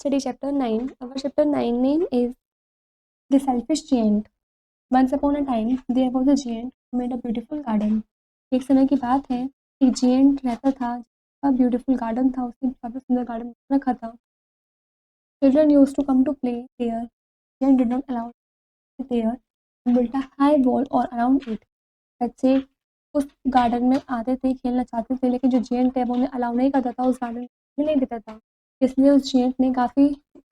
study chapter 9. Our chapter 9 name is The Selfish Giant. Once upon a time, there was a giant who made a beautiful garden. एक समय की बात है, एक giant रहता था, जिसका ब्यूटीफुल गार्डन था, उसने काफी सुंदर गार्डन रखा था. Children used to come to play there. Giant did not allow them there and built a high wall all around it. बच्चे उस गार्डन में आते थे, खेलना चाहते थे, लेकिन जो जियंट है वो उन्हें अलाउ नहीं करता था, उस गार्डन में नहीं देता था. इसलिए उस जियंट ने काफ़ी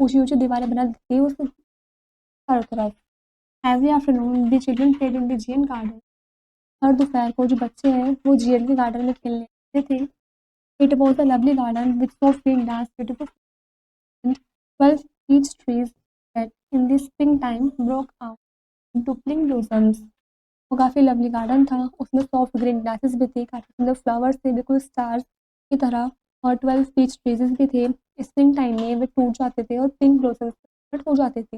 ऊंची-ऊंची दीवारें बना दी थी उस चारों तरफ. Every afternoon the children played in the giant garden. हर दोपहर को जो बच्चे हैं वो जियंट के गार्डन में खेलने आते थे. It was a lovely garden with soft green grass, beautiful 12 peach trees that in the springtime broke out into pink blossoms. वो काफ़ी लवली गार्डन था, उसमें सॉफ्ट ग्रीन ग्रासेस भी थे, काफ़ी सुंदर फ्लावर्स थे बिल्कुल स्टार्स की तरह, और 12 पीच ट्रीजेस भी थे. स्प्रिंग टाइम में वे टूट जाते थे और पिंक ब्लॉसम्स हो जाते थे.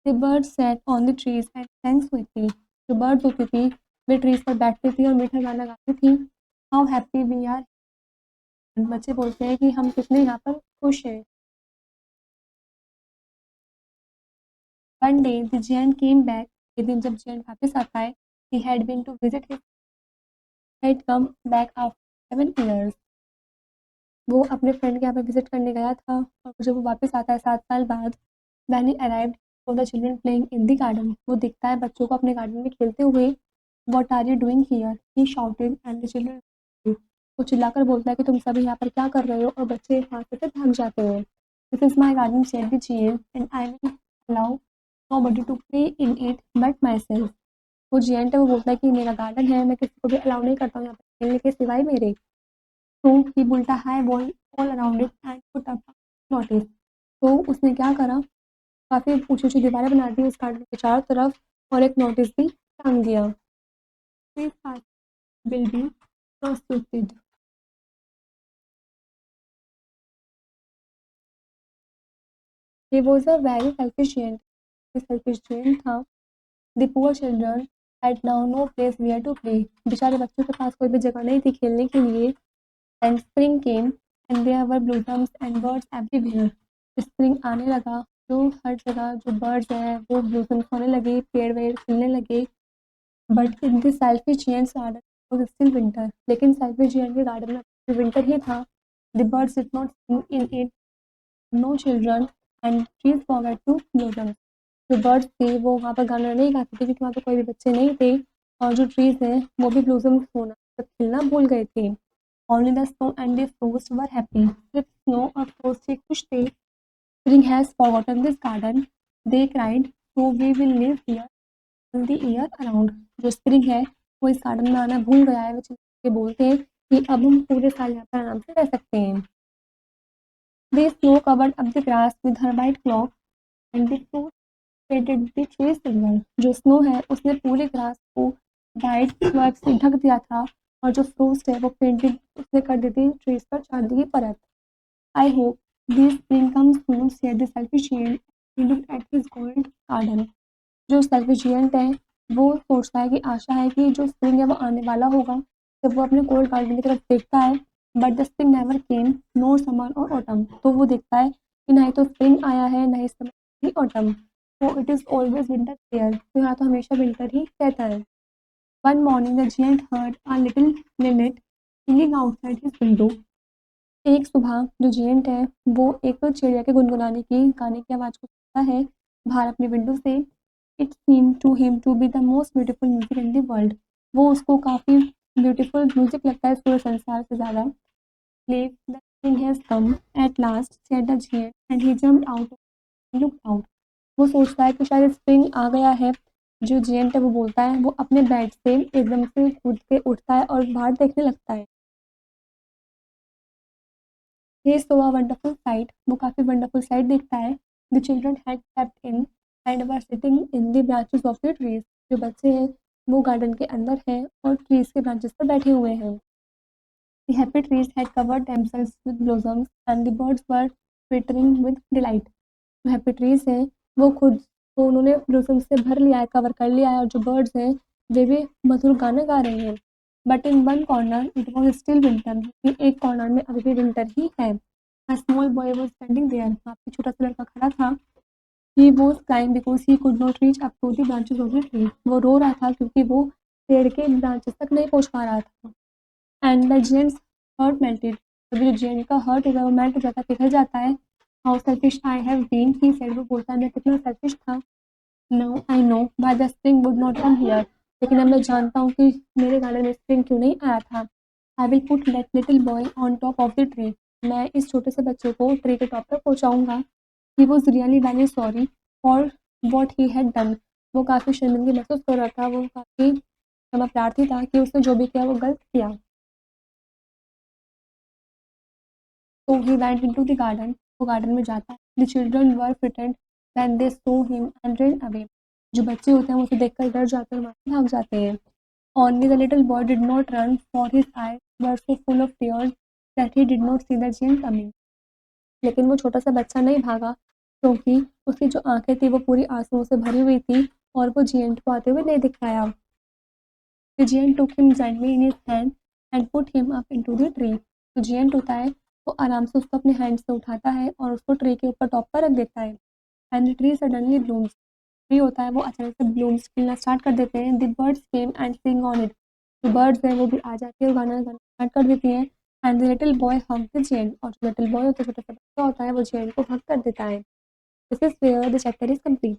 The birds sat on the trees and sang sweetly. जो बर्ड्स होती थी वे ट्रीज पर बैठती थी और मीठा गाना गाती थी. How happy we are. बच्चे बोलते हैं कि हम कितने यहाँ पर खुश हैं. One day the giant came back. एक दिन जब जियंट वापस आता है, he had been to visit his had come back after 7 years. वो अपने फ्रेंड के यहाँ पे विजिट करने गया था और जब वो वापस आता है 7 साल बाद, when he arrived saw the children playing in the garden. वो दिखता है बच्चों को अपने गार्डन में खेलते हुए. What are you doing here? He shouted and the children. वो चिल्लाकर बोलता है कि तुम सभी यहाँ पर क्या कर रहे हो, और बच्चे वहाँ से भाग जाते हैं. This is my garden, said the giant, and I will allow nobody to play in it but myself. वो जियंट है, वो बोलता है कि मेरा गार्डन है, मैं किसी को भी अलाउ नहीं करता हूँ यहाँ पर खेलने के सिवाय मेरे. तो he built a high wall all around it and put up notice. तो उसने क्या करा, काफ़ी ऊंची ऊंची दीवारें बना दी उस गार्डन के चारों तरफ और एक नोटिस भी टांग दिया. Will be prosecuted. He was a very selfish giant. Selfish giant था. The poor children had now no place where to play. बेचारे बच्चों के पास कोई भी जगह नहीं थी खेलने के लिए. And spring came and there were blossoms and birds everywhere. Spring आने लगा, तो हर जगह जो बर्ड्स हैं वो ब्लॉसम्स होने लगे, पेड़ वेड़ खिलने लगे. But in the selfish giant's garden was still winter. लेकिन सेल्फिश जियंट के गार्डन में विंटर ही था. The birds did not sing in it, no children and trees forgot to blossom. जो बर्ड्स थे वो वहाँ पर गाना नहीं गाते थे क्योंकि वहाँ पर कोई भी बच्चे नहीं थे, और जो ट्रीज हैं वो भी ब्लॉसम होना मतलब खिलना भूल गए थे. Only the snow and the frost were happy. सिर्फ स्नो और फ्रोस्ट से खुश थे. Spring has forgotten this garden, they cried, so we will live here all the year around. जो स्प्रिंग है वो इस गार्डन में आना भूल गया है. वे चिल्ला के बोलते हैं कि अब हम पूरे साल यहाँ पर आराम से रह सकते हैं. They snow covered up the grass with her white cloak and the frost painted the trees silver. जो स्नो है उसने पूरे ग्रास को वाइट क्लॉक से ढक दिया था, और जो फ्रोस्ट है वो पेंटिंग उसने कर दी थी ट्रीज पर चांदी की परत. I hope this spring comes soon, said the selfish giant. He looked at his gold garden. जो सेल्फिश जियंट है वो सोचता है कि आशा है कि जो स्प्रिंग है वो आने वाला होगा. जब वो अपने गोल्ड गार्डन की तरफ देखता है, but the spring never came, no summer और ऑटम. तो वो देखता है कि ना ही तो स्प्रिंग आया है, ना ही समर ही ऑटम. तो it is always winter there. तो यहाँ तो हमेशा विंटर ही रहता है. One morning the giant heard a little linnet singing outside his window. एक सुबह जो जियंट है वो एक चिड़िया के गुनगुनाने की गाने की आवाज़ को सुनता है बाहर अपने विंडो से. It seemed to him to be the most beautiful music in the world. वो उसको काफ़ी ब्यूटीफुल म्यूजिक लगता है इस पूरे संसार से ज़्यादा. Leave the spring has come at last, said the giant, and he jumped out and looked out. वो सोचता है कि शायद स्प्रिंग आ गया है. जो जियंट है वो बोलता है, वो अपने बेड से एकदम से कूद के उठता है और बाहर देखने लगता है. He saw a wonderful sight. वो काफ़ी वंडरफुल साइट देखता है. The children had kept in and were sitting in the branches of the trees. जो बच्चे हैं वो गार्डन के अंदर हैं और ट्रीज के ब्रांचेस पर बैठे हुए हैं. The happy trees had covered themselves with blossoms and the birds were twittering with delight. जो हैप्पी ट्रीज हैं वो खुद को उन्होंने ब्लॉसम से भर लिया है, कवर कर लिया है, और जो बर्ड्स हैं वे भी मधुर गाना गा रहे हैं. But in one corner it was still winter. एक कॉर्नर में अभी भी विंटर ही है. A small boy was standing there. वहाँ पे छोटा सा लड़का खड़ा था. He was crying because he could not reach up to the branches of the tree. वो रो रहा था क्योंकि वो पेड़ के branches तक नहीं पहुँच पा रहा था. And the giant's heart melted. तभी जो giant का heart होता है वो melt हो जाता है, पिघल जाता है. How selfish I have been, he said. वो बोलता है मैं कितना selfish था. Now I know why the spring would not come here. लेकिन अब मैं जानता हूँ कि मेरे गार्डन में spring क्यों नहीं आया था. I will put that little boy on top of the tree. मैं इस छोटे से बच्चे को ट्री के टॉप पर पहुँचाऊँगा. He was really very sorry for what he had done. वो काफ़ी शर्मिंदगी महसूस कर रहा था. वो काफ़ी क्षमा प्रार्थी था कि उसने जो भी किया वो गलत किया. So he went into the garden. वो गार्डन में जाता है. The children were frightened when they saw him and ran away. जो बच्चे होते हैं वो उसे देखकर डर जाते हैं और वहाँ से भाग जाते हैं. Only the little boy did not run, for his eyes were so full of tears that he did not see the giant coming. लेकिन वो छोटा सा बच्चा नहीं भागा क्योंकि उसकी जो आंखें थी वो पूरी आंसुओं से भरी हुई थी और वो जियंट को आते हुए नहीं दिख पाया. The giant took him gently in his hand and put him up into the tree. तो जियंट होता है वो आराम से उसको अपने हैंड से उठाता है और उसको ट्री के ऊपर टॉप पर रख देता है. And the tree suddenly blooms. Tree होता है वो अचानक से ब्लूम्स खिलना स्टार्ट कर देते हैं. The birds came and sing on it. जो बर्ड्स हैं वो भी आ जाती है और गाना गाना स्टार्ट कर देती हैं. And the little boy hug the giant. और जो लिटिल बॉय होता है छोटा सा बच्चा होता है वो जियंट को हग कर देता है. This is where the chapter is complete.